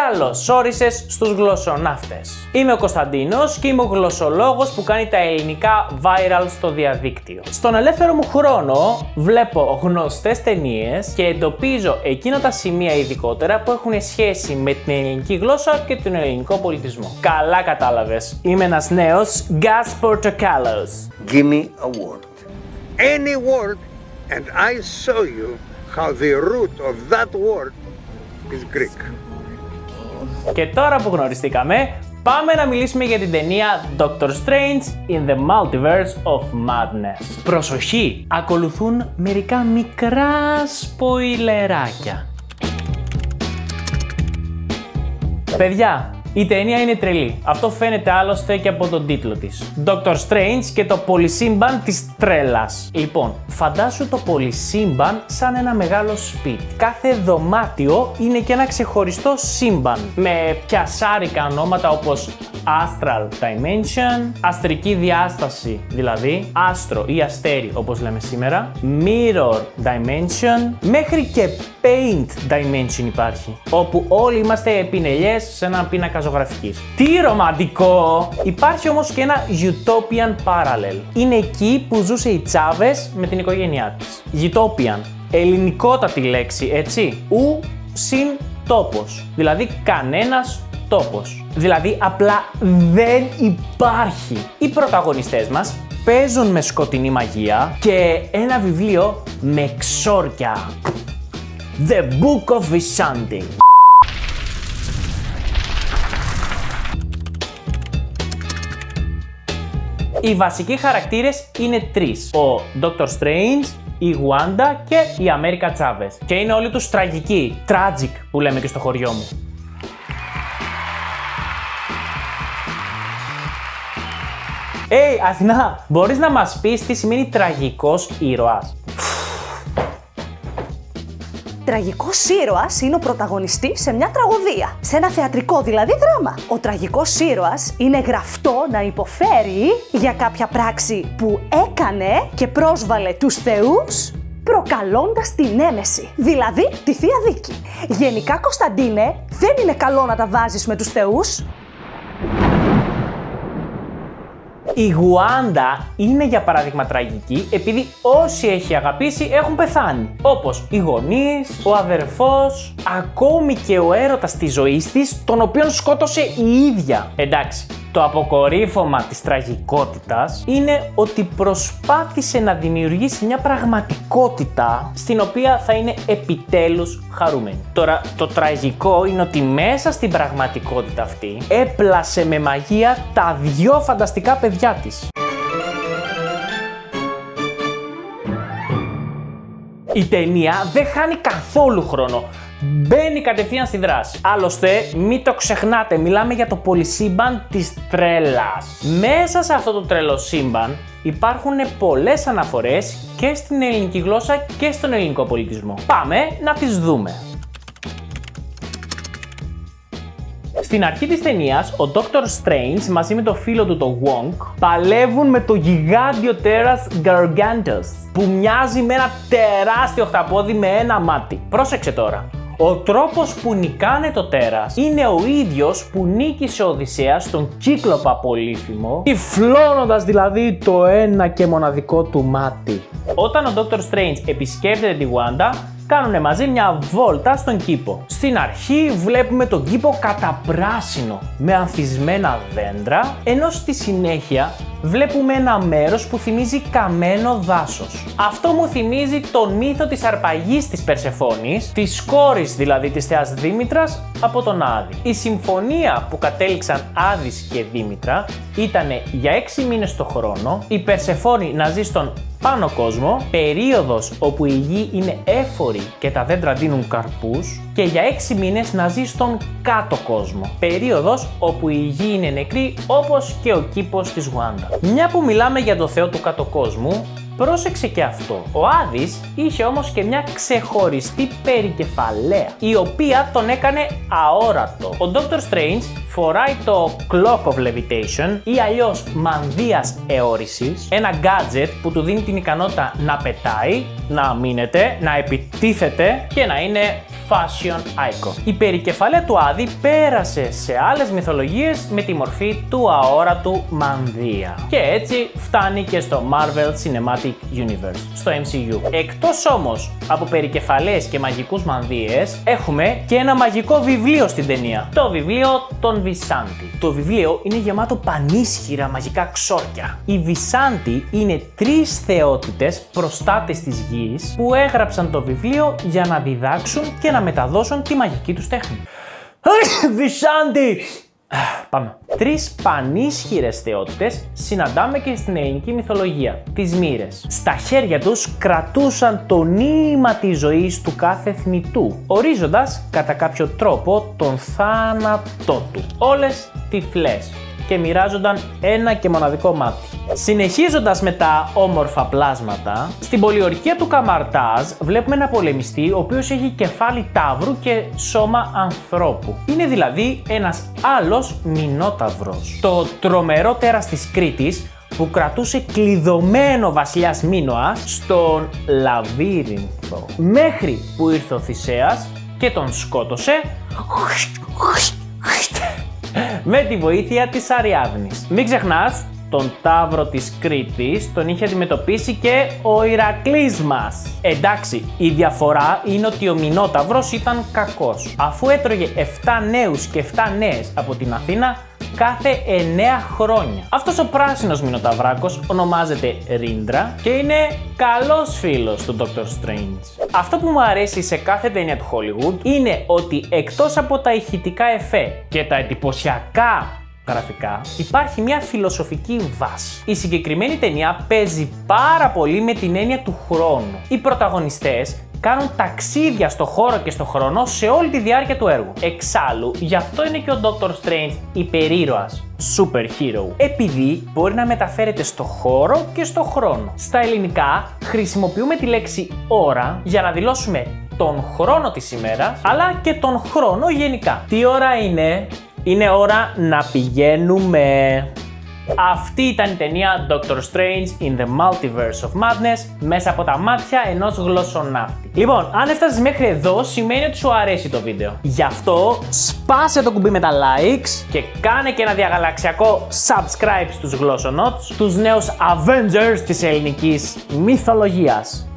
Καλώς όρισες στους γλωσσοναύτες. Είμαι ο Κωνσταντίνος και είμαι ο γλωσσολόγος που κάνει τα ελληνικά viral στο διαδίκτυο. Στον ελεύθερο μου χρόνο βλέπω γνωστές ταινίες και εντοπίζω εκείνα τα σημεία ειδικότερα που έχουν σχέση με την ελληνική γλώσσα και τον ελληνικό πολιτισμό. Καλά κατάλαβες, είμαι ένας νέος Gas Portokalos. Give me a word. Any word and I show you how the root of that word is Greek. Και τώρα που γνωριστήκαμε, πάμε να μιλήσουμε για την ταινία Doctor Strange in the Multiverse of Madness. Προσοχή! Ακολουθούν μερικά μικρά σποιλεράκια. Παιδιά, η ταινία είναι τρελή. Αυτό φαίνεται άλλωστε και από τον τίτλο της. Doctor Strange και το πολυσύμπαν της τρέλας. Λοιπόν, φαντάσου το πολυσύμπαν σαν ένα μεγάλο σπίτι. Κάθε δωμάτιο είναι και ένα ξεχωριστό σύμπαν. Με πιασάρικα ονόματα όπως Astral Dimension, αστρική διάσταση δηλαδή, άστρο ή αστέρι όπως λέμε σήμερα, Mirror Dimension, μέχρι και Paint Dimension υπάρχει, όπου όλοι είμαστε επινελιές σε έναν πίνακα ζωγραφικής. Τι ρομαντικό! Υπάρχει όμως και ένα Utopian Parallel. Είναι εκεί που ζούσε η Τσάβες με την οικογένειά της. Utopian. Ελληνικότατη λέξη, έτσι. Ου συν τόπος. Δηλαδή κανένας τόπος. Δηλαδή απλά δεν υπάρχει. Οι πρωταγωνιστές μας παίζουν με σκοτεινή μαγεία και ένα βιβλίο με ξόρκια. The Book of Vishanti. Οι βασικοί χαρακτήρες είναι τρεις. Ο Doctor Strange, η Wanda και η America Chavez. Και είναι όλοι τους τραγικοί. Tragic που λέμε και στο χωριό μου. Αθηνά, μπορείς να μας πεις τι σημαίνει τραγικός ήρωας? Τραγικός ήρωας είναι ο πρωταγωνιστής σε μια τραγωδία. Σε ένα θεατρικό δηλαδή δράμα. Ο τραγικός ήρωας είναι γραφτό να υποφέρει για κάποια πράξη που έκανε και πρόσβαλε τους θεούς, προκαλώντας την έμεση, δηλαδή τη Θεία Δίκη. Γενικά, Κωνσταντίνε, δεν είναι καλό να τα βάζεις με τους θεούς. Η Wanda είναι για παράδειγμα τραγική επειδή όσοι έχει αγαπήσει έχουν πεθάνει. Όπως οι γονείς, ο αδερφός, ακόμη και ο έρωτας της ζωής της, τον οποίον σκότωσε η ίδια. Εντάξει, το αποκορύφωμα της τραγικότητας είναι ότι προσπάθησε να δημιουργήσει μια πραγματικότητα στην οποία θα είναι επιτέλους χαρούμενη. Τώρα, το τραγικό είναι ότι μέσα στην πραγματικότητα αυτή έπλασε με μαγεία τα δυο φανταστικά παιδιά της. Η ταινία δεν χάνει καθόλου χρόνο. Μπαίνει κατευθείαν στη δράση. Άλλωστε, μην το ξεχνάτε, μιλάμε για το πολυσύμπαν της τρέλας. Μέσα σε αυτό το τρελό σύμπαν υπάρχουν πολλές αναφορές και στην ελληνική γλώσσα και στον ελληνικό πολιτισμό. Πάμε να τις δούμε. Στην αρχή της ταινίας, ο Doctor Strange μαζί με το φίλο του το Wong παλεύουν με το γιγάντιο τέρας Gargantos που μοιάζει με ένα τεράστιο οχταπόδι με ένα μάτι. Πρόσεξε τώρα. Ο τρόπος που νικάνε το τέρας είναι ο ίδιος που νίκησε ο Οδυσσέας στον Κύκλοπα Πολύφημο, τυφλώνοντας δηλαδή το ένα και μοναδικό του μάτι. Όταν ο Doctor Strange επισκέπτεται τη Wanda, κάνουνε μαζί μια βόλτα στον κήπο. Στην αρχή βλέπουμε τον κήπο καταπράσινο με ανθισμένα δέντρα, ενώ στη συνέχεια βλέπουμε ένα μέρος που θυμίζει καμένο δάσος. Αυτό μου θυμίζει τον μύθο της αρπαγής της Περσεφόνης, της κόρης δηλαδή της θεάς Δήμητρας από τον Άδη. Η συμφωνία που κατέληξαν Άδης και Δήμητρα ήταν για 6 μήνες το χρόνο, η Περσεφόνη να ζει στον πάνω κόσμο, περίοδος όπου η γη είναι έφορη και τα δέντρα δίνουν καρπούς, και για 6 μήνες να ζει στον κάτω κόσμο, περίοδος όπου η γη είναι νεκρή όπως και ο κήπος της Wanda. Μια που μιλάμε για το θεό του κάτω κόσμου, πρόσεξε και αυτό. Ο Άδης είχε όμως και μια ξεχωριστή περικεφαλαία, η οποία τον έκανε αόρατο. Ο Doctor Strange φοράει το Cloak of Levitation ή αλλιώς μανδύας αιώρησης, ένα gadget που του δίνει την ικανότητα να πετάει, να μείνεται, να επιτίθεται και να είναι fashion icon. Η περικεφαλαία του Άδη πέρασε σε άλλες μυθολογίες με τη μορφή του αόρατου μανδύα. Και έτσι φτάνει και στο Marvel Cinematic Universe, στο MCU. Εκτός όμως από περικεφαλές και μαγικούς μανδύες, έχουμε και ένα μαγικό βιβλίο στην ταινία. Το βιβλίο των Βυσάντη. Το βιβλίο είναι γεμάτο πανίσχυρα μαγικά ξόρκια. Οι Βυσάντη είναι 3 θεότητες προστάτες της γης που έγραψαν το βιβλίο για να διδάξουν και να μεταδώσουν τη μαγική τους τέχνη. Βυσάντη! Πάμε. 3 πανίσχυρες θεότητες συναντάμε και στην ελληνική μυθολογία, τις Μοίρες. Στα χέρια τους κρατούσαν το νήμα της ζωής του κάθε θνητού, ορίζοντας κατά κάποιο τρόπο τον θάνατό του. Όλες τυφλές και μοιράζονταν ένα και μοναδικό μάτι. Συνεχίζοντας με τα όμορφα πλάσματα, στην πολιορκία του Καμαρτάζ βλέπουμε ένα πολεμιστή ο οποίος έχει κεφάλι ταύρου και σώμα ανθρώπου. Είναι δηλαδή ένας άλλος Μινόταυρος. Το τρομερό τέρας της Κρήτης που κρατούσε κλειδωμένο βασιλιάς Μίνωας στον Λαβύρινθο. Μέχρι που ήρθε ο Θησέας και τον σκότωσε με τη βοήθεια της Αριάδνης. Μην ξεχνάς, τον Ταύρο της Κρήτης τον είχε αντιμετωπίσει και ο Ηρακλής μας. Εντάξει, η διαφορά είναι ότι ο Μινόταυρος ήταν κακός, αφού έτρωγε 7 νέους και 7 νέες από την Αθήνα κάθε 9 χρόνια. Αυτός ο πράσινος Μινοταυράκος ονομάζεται Ρίντρα και είναι καλός φίλος του Dr. Strange. Αυτό που μου αρέσει σε κάθε ταινία του Hollywood είναι ότι εκτός από τα ηχητικά εφέ και τα εντυπωσιακά γραφικά, υπάρχει μια φιλοσοφική βάση. Η συγκεκριμένη ταινία παίζει πάρα πολύ με την έννοια του χρόνου. Οι πρωταγωνιστές κάνουν ταξίδια στο χώρο και στο χρόνο σε όλη τη διάρκεια του έργου. Εξάλλου, γι' αυτό είναι και ο Dr. Strange υπερήρωας, super hero, επειδή μπορεί να μεταφέρεται στο χώρο και στο χρόνο. Στα ελληνικά χρησιμοποιούμε τη λέξη ώρα για να δηλώσουμε τον χρόνο της ημέρας, αλλά και τον χρόνο γενικά. Τι ώρα είναι? Είναι ώρα να πηγαίνουμε. Αυτή ήταν η ταινία Doctor Strange in the Multiverse of Madness μέσα από τα μάτια ενός γλωσσοναύτη. Λοιπόν, αν έφτασες μέχρι εδώ σημαίνει ότι σου αρέσει το βίντεο. Γι' αυτό σπάσε το κουμπί με τα likes και κάνε και ένα διαγαλαξιακό subscribe στους γλωσσονότς, τους νέους Avengers της ελληνικής μυθολογίας.